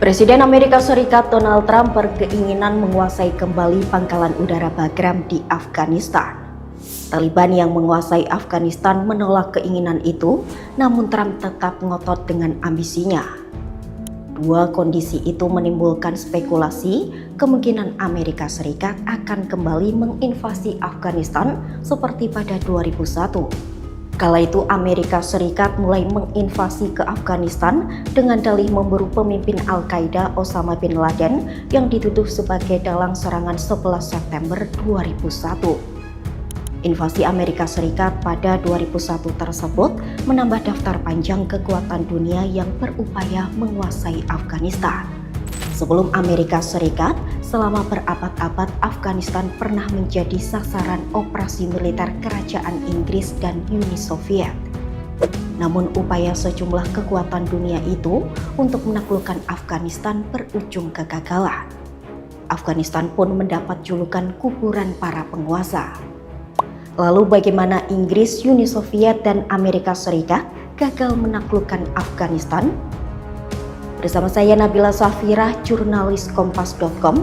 Presiden Amerika Serikat Donald Trump berkeinginan menguasai kembali pangkalan udara Bagram di Afghanistan. Taliban yang menguasai Afghanistan menolak keinginan itu, namun Trump tetap ngotot dengan ambisinya. Dua kondisi itu menimbulkan spekulasi kemungkinan Amerika Serikat akan kembali menginvasi Afghanistan seperti pada 2001. Kala itu Amerika Serikat mulai menginvasi ke Afghanistan dengan dalih memburu pemimpin Al-Qaeda Osama bin Laden yang dituduh sebagai dalang serangan 11 September 2001. Invasi Amerika Serikat pada 2001 tersebut menambah daftar panjang kekuatan dunia yang berupaya menguasai Afghanistan. Sebelum Amerika Serikat, selama berabad-abad Afghanistan pernah menjadi sasaran operasi militer kerajaan Inggris dan Uni Soviet. Namun upaya sejumlah kekuatan dunia itu untuk menaklukkan Afghanistan berujung kegagalan. Afghanistan pun mendapat julukan kuburan para penguasa. Lalu bagaimana Inggris, Uni Soviet, dan Amerika Serikat gagal menaklukkan Afghanistan? Bersama saya Nabila Safira, jurnalis Kompas.com.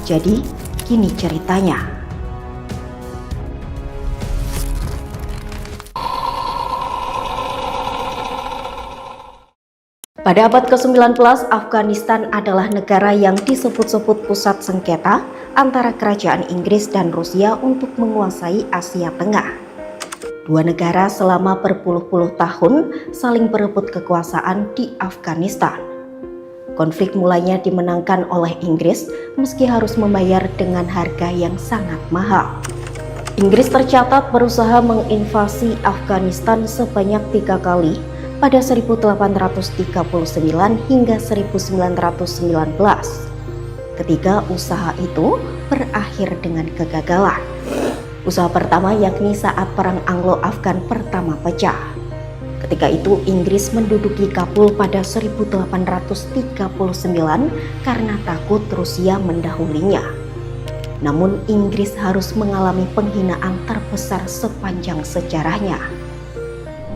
Jadi, gini ceritanya. Pada abad ke-19, Afghanistan adalah negara yang disebut-sebut pusat sengketa antara kerajaan Inggris dan Rusia untuk menguasai Asia Tengah. Dua negara selama berpuluh-puluh tahun saling berebut kekuasaan di Afghanistan. Konflik mulanya dimenangkan oleh Inggris meski harus membayar dengan harga yang sangat mahal. Inggris tercatat berusaha menginvasi Afghanistan sebanyak 3 kali pada 1839 hingga 1919. Ketiga usaha itu berakhir dengan kegagalan. Usaha pertama yakni saat Perang Anglo-Afgan pertama pecah. Ketika itu Inggris menduduki Kabul pada 1839 karena takut Rusia mendahulinya. Namun Inggris harus mengalami penghinaan terbesar sepanjang sejarahnya.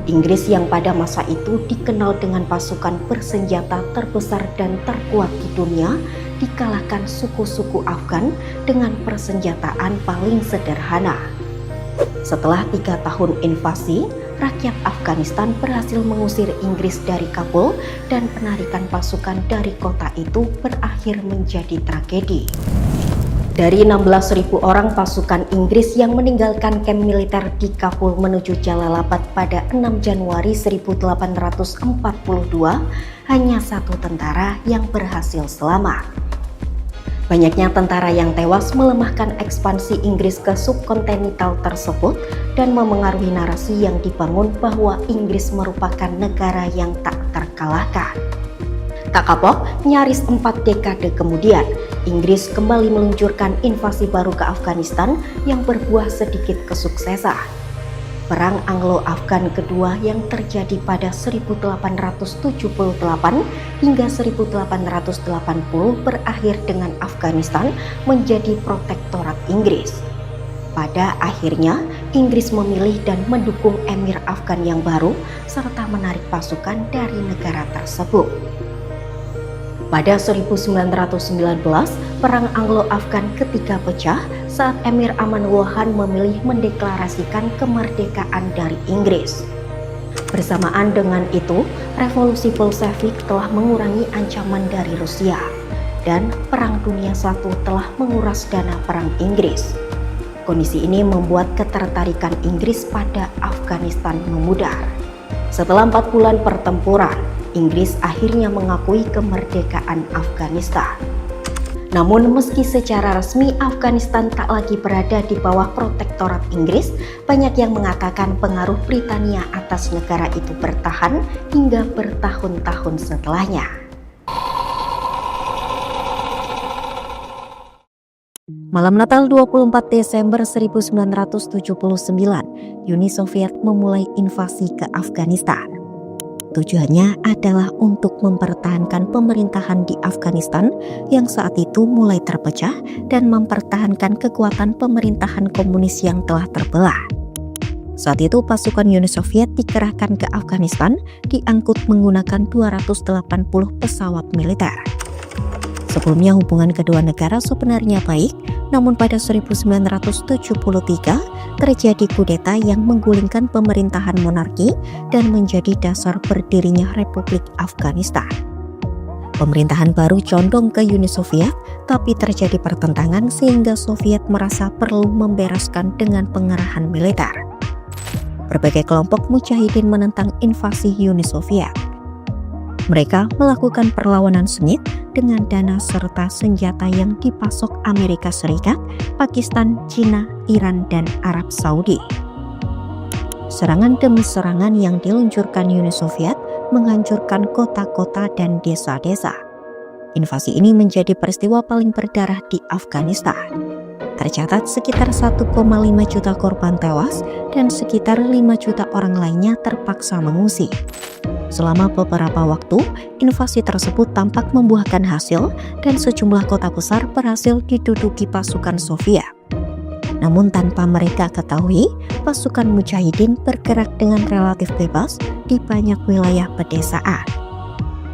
Inggris yang pada masa itu dikenal dengan pasukan bersenjata terbesar dan terkuat di dunia dikalahkan suku-suku Afgan dengan persenjataan paling sederhana. Setelah 3 tahun invasi, rakyat Afghanistan berhasil mengusir Inggris dari Kabul dan penarikan pasukan dari kota itu berakhir menjadi tragedi. Dari 16.000 orang pasukan Inggris yang meninggalkan kamp militer di Kabul menuju Jalalabad pada 6 Januari 1842, hanya 1 tentara yang berhasil selamat. Banyaknya tentara yang tewas melemahkan ekspansi Inggris ke subkontinental tersebut dan memengaruhi narasi yang dibangun bahwa Inggris merupakan negara yang tak terkalahkan. Tak kapok, nyaris 4 dekade kemudian, Inggris kembali meluncurkan invasi baru ke Afghanistan yang berbuah sedikit kesuksesan. Perang Anglo-Afgan kedua yang terjadi pada 1878 hingga 1880 berakhir dengan Afghanistan menjadi protektorat Inggris. Pada akhirnya, Inggris memilih dan mendukung Emir Afgan yang baru serta menarik pasukan dari negara tersebut. Pada 1919, Perang Anglo-Afgan ketiga pecah saat Emir Amanullah Khan memilih mendeklarasikan kemerdekaan dari Inggris. Bersamaan dengan itu, revolusi Bolshevik telah mengurangi ancaman dari Rusia, dan Perang Dunia I telah menguras dana perang Inggris. Kondisi ini membuat ketertarikan Inggris pada Afghanistan memudar. Setelah 4 bulan pertempuran, Inggris akhirnya mengakui kemerdekaan Afghanistan. Namun meski secara resmi Afghanistan tak lagi berada di bawah protektorat Inggris, banyak yang mengatakan pengaruh Britania atas negara itu bertahan hingga bertahun-tahun setelahnya. Malam Natal 24 Desember 1979, Uni Soviet memulai invasi ke Afghanistan. Tujuannya adalah untuk mempertahankan pemerintahan di Afghanistan yang saat itu mulai terpecah dan mempertahankan kekuatan pemerintahan komunis yang telah terbelah. Saat itu pasukan Uni Soviet dikerahkan ke Afghanistan diangkut menggunakan 280 pesawat militer. Sebelumnya hubungan kedua negara sebenarnya baik, namun pada 1973 terjadi kudeta yang menggulingkan pemerintahan monarki dan menjadi dasar berdirinya Republik Afghanistan. Pemerintahan baru condong ke Uni Soviet, tapi terjadi pertentangan sehingga Soviet merasa perlu membereskan dengan pengerahan militer. Berbagai kelompok mujahidin menentang invasi Uni Soviet. Mereka melakukan perlawanan sengit dengan dana serta senjata yang dipasok Amerika Serikat, Pakistan, Cina, Iran, dan Arab Saudi. Serangan demi serangan yang diluncurkan Uni Soviet menghancurkan kota-kota dan desa-desa. Invasi ini menjadi peristiwa paling berdarah di Afghanistan. Tercatat sekitar 1,5 juta korban tewas dan sekitar 5 juta orang lainnya terpaksa mengungsi. Selama beberapa waktu, invasi tersebut tampak membuahkan hasil dan sejumlah kota besar berhasil diduduki pasukan Soviet. Namun tanpa mereka ketahui, pasukan mujahidin bergerak dengan relatif bebas di banyak wilayah pedesaan.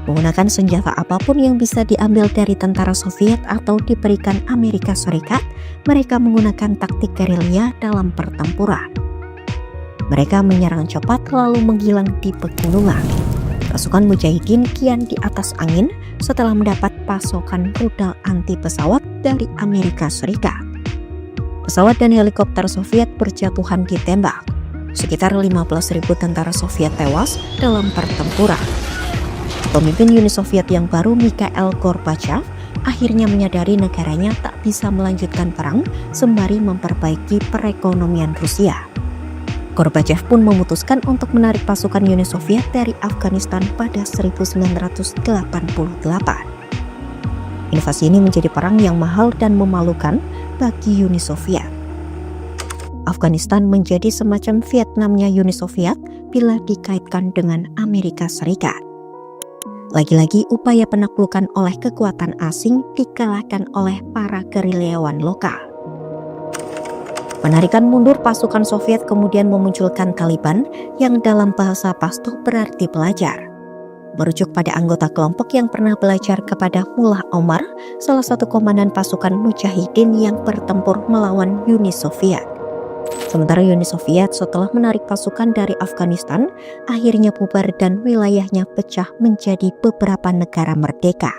Menggunakan senjata apapun yang bisa diambil dari tentara Soviet atau diberikan Amerika Serikat, mereka menggunakan taktik gerilya dalam pertempuran. Mereka menyerang cepat lalu menghilang di pegunungan. Pasukan mujahidin kian di atas angin setelah mendapat pasokan rudal anti pesawat dari Amerika Serikat. Pesawat dan helikopter Soviet berjatuhan ditembak. Sekitar 15.000 tentara Soviet tewas dalam pertempuran. Pemimpin Uni Soviet yang baru, Mikhail Gorbachev, akhirnya menyadari negaranya tak bisa melanjutkan perang sembari memperbaiki perekonomian Rusia. Gorbachev pun memutuskan untuk menarik pasukan Uni Soviet dari Afghanistan pada 1988. Invasi ini menjadi perang yang mahal dan memalukan bagi Uni Soviet. Afghanistan menjadi semacam Vietnamnya Uni Soviet bila dikaitkan dengan Amerika Serikat. Lagi-lagi upaya penaklukan oleh kekuatan asing dikalahkan oleh para gerilyawan lokal. Penarikan mundur pasukan Soviet kemudian memunculkan Taliban yang dalam bahasa Pashto berarti pelajar. Merujuk pada anggota kelompok yang pernah belajar kepada Mullah Omar, salah satu komandan pasukan mujahidin yang bertempur melawan Uni Soviet. Sementara Uni Soviet setelah menarik pasukan dari Afghanistan, akhirnya bubar dan wilayahnya pecah menjadi beberapa negara merdeka.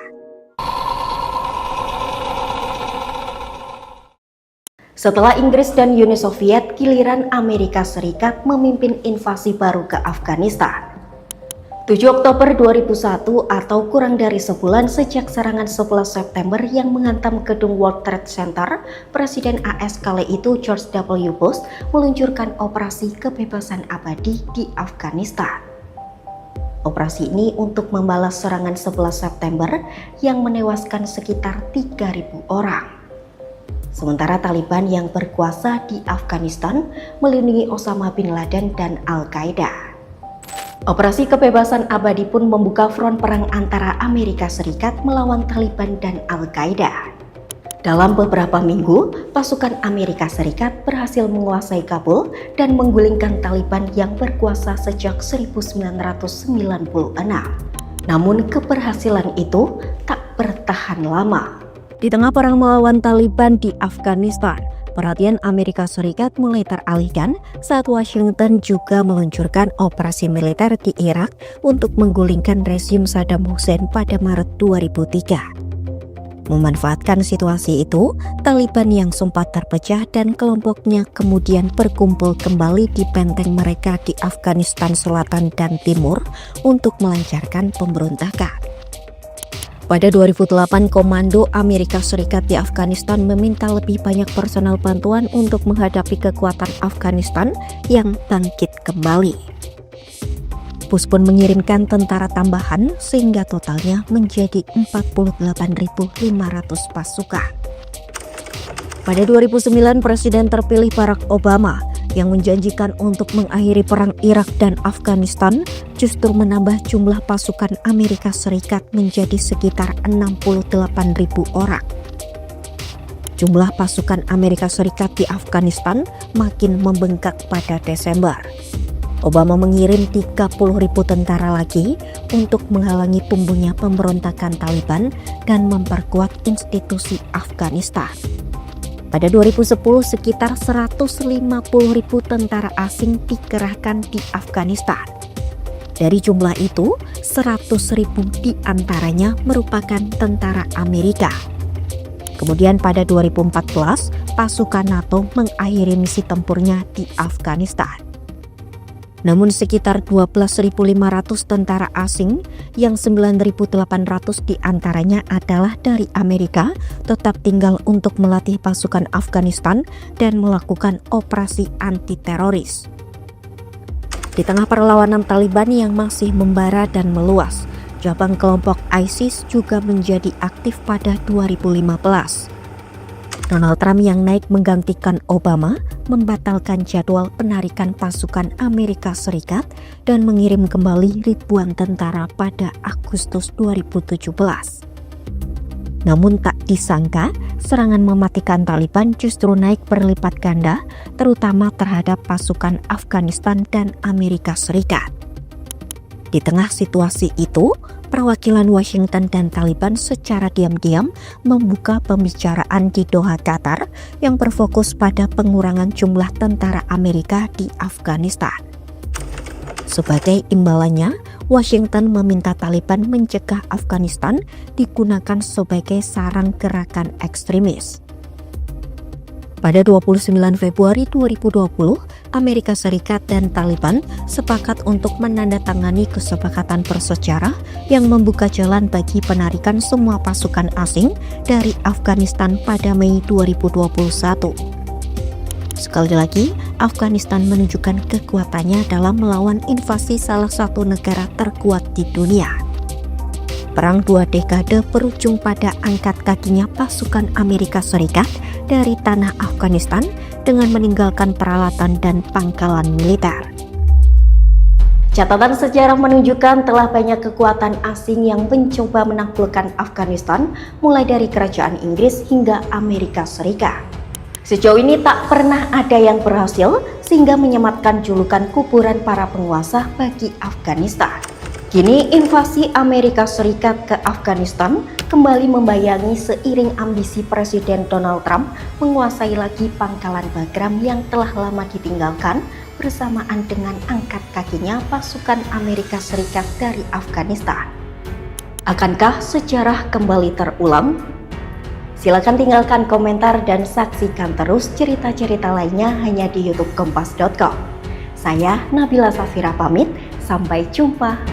Setelah Inggris dan Uni Soviet, giliran Amerika Serikat memimpin invasi baru ke Afghanistan. 7 Oktober 2001 atau kurang dari sebulan sejak serangan 11 September yang menghantam gedung World Trade Center, Presiden AS kala itu George W. Bush meluncurkan operasi kebebasan abadi di Afghanistan. Operasi ini untuk membalas serangan 11 September yang menewaskan sekitar 3.000 orang. Sementara Taliban yang berkuasa di Afghanistan melindungi Osama bin Laden dan Al-Qaeda. Operasi kebebasan abadi pun membuka front perang antara Amerika Serikat melawan Taliban dan Al-Qaeda. Dalam beberapa minggu, pasukan Amerika Serikat berhasil menguasai Kabul dan menggulingkan Taliban yang berkuasa sejak 1996. Namun keberhasilan itu tak bertahan lama. Di tengah perang melawan Taliban di Afghanistan, perhatian Amerika Serikat mulai teralihkan saat Washington juga meluncurkan operasi militer di Irak untuk menggulingkan rezim Saddam Hussein pada Maret 2003. Memanfaatkan situasi itu, Taliban yang sempat terpecah dan kelompoknya kemudian berkumpul kembali di benteng mereka di Afghanistan Selatan dan Timur untuk melancarkan pemberontakan. Pada 2008, Komando Amerika Serikat di Afghanistan meminta lebih banyak personal bantuan untuk menghadapi kekuatan Afghanistan yang bangkit kembali. Bush pun mengirimkan tentara tambahan sehingga totalnya menjadi 48.500 pasukan. Pada 2009, Presiden terpilih Barack Obama yang menjanjikan untuk mengakhiri perang Irak dan Afghanistan justru menambah jumlah pasukan Amerika Serikat menjadi sekitar 68.000 orang. jumlah pasukan Amerika Serikat di Afghanistan makin membengkak pada Desember. Obama mengirim 30.000 tentara lagi untuk menghalangi tumbuhnya pemberontakan Taliban dan memperkuat institusi Afghanistan. Pada 2010, sekitar 150.000 tentara asing dikerahkan di Afghanistan. Dari jumlah itu, 100.000 diantaranya merupakan tentara Amerika. Kemudian pada 2014, pasukan NATO mengakhiri misi tempurnya di Afghanistan. Namun sekitar 12.500 tentara asing yang 9.800 diantaranya adalah dari Amerika tetap tinggal untuk melatih pasukan Afghanistan dan melakukan operasi anti-teroris. Di tengah perlawanan Taliban yang masih membara dan meluas, cabang kelompok ISIS juga menjadi aktif pada 2015. Donald Trump yang naik menggantikan Obama membatalkan jadwal penarikan pasukan Amerika Serikat dan mengirim kembali ribuan tentara pada Agustus 2017. Namun tak disangka, serangan mematikan Taliban justru naik berlipat ganda, terutama terhadap pasukan Afghanistan dan Amerika Serikat. Di tengah situasi itu, perwakilan Washington dan Taliban secara diam-diam membuka pembicaraan di Doha, Qatar yang berfokus pada pengurangan jumlah tentara Amerika di Afghanistan. Sebagai imbalannya, Washington meminta Taliban mencegah Afghanistan digunakan sebagai sarang gerakan ekstremis. Pada 29 Februari 2020, Amerika Serikat dan Taliban sepakat untuk menandatangani kesepakatan bersejarah yang membuka jalan bagi penarikan semua pasukan asing dari Afghanistan pada Mei 2021. Sekali lagi, Afghanistan menunjukkan kekuatannya dalam melawan invasi salah satu negara terkuat di dunia. Perang 2 dekade berujung pada angkat kakinya pasukan Amerika Serikat dari tanah Afghanistan dengan meninggalkan peralatan dan pangkalan militer. Catatan sejarah menunjukkan telah banyak kekuatan asing yang mencoba menaklukkan Afghanistan, mulai dari kerajaan Inggris hingga Amerika Serikat. Sejauh ini tak pernah ada yang berhasil sehingga menyematkan julukan kuburan para penguasa bagi Afghanistan. Kini invasi Amerika Serikat ke Afghanistan kembali membayangi seiring ambisi Presiden Donald Trump menguasai lagi pangkalan Bagram yang telah lama ditinggalkan bersamaan dengan angkat kakinya pasukan Amerika Serikat dari Afghanistan. Akankah sejarah kembali terulang? Silakan tinggalkan komentar dan saksikan terus cerita-cerita lainnya hanya di YouTube Kompas.com. Saya Nabila Safira pamit, sampai jumpa.